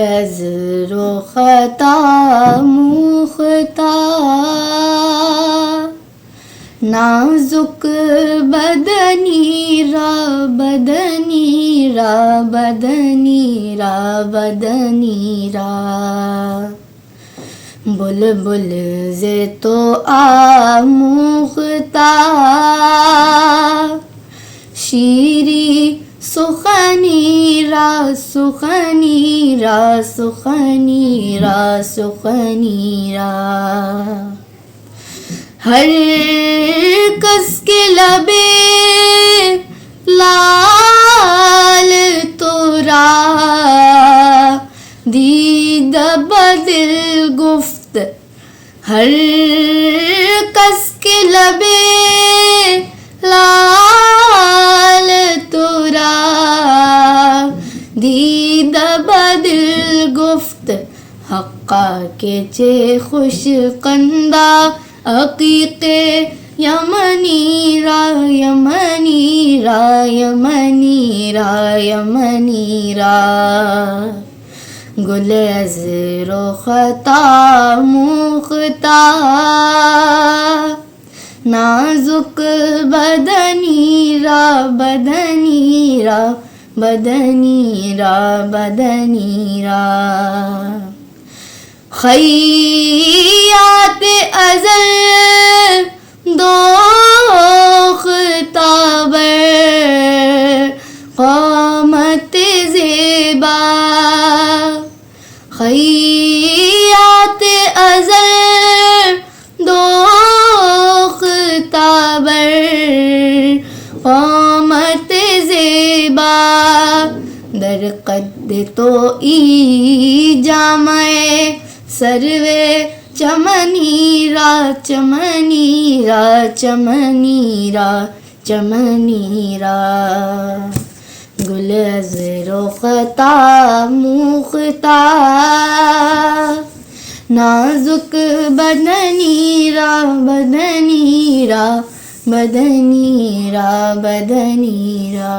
عذر و خطا مختار، نازک بدنی را بدنی را بدنی را بدنی را، بلبل ز تو آموختار، شیری سخنی را سخنی را سخنی را سخنی را، ہر کس کے لبے لال تو را، دید بدل گفت ہر کس کے لبے لال تو را، دید بدل گفت حقا کے چے خوش قندہ عقیق یمنی را یمنی را یمنی را یمنی را، گل عذر و خطا مختار، نازک بدنی را بدنی را بدنی را بدنی را، خیاط ازل دوختہ بر قامت زیبا، خیاط ازل دوختہ بر قامت زیبا، در قد تو ای جامع سروے چمنی را چمنی را چمنی را چمنی را، گل عذر و خطا مختار، نازک بدنی را بدنی را بدنی را بدنی را۔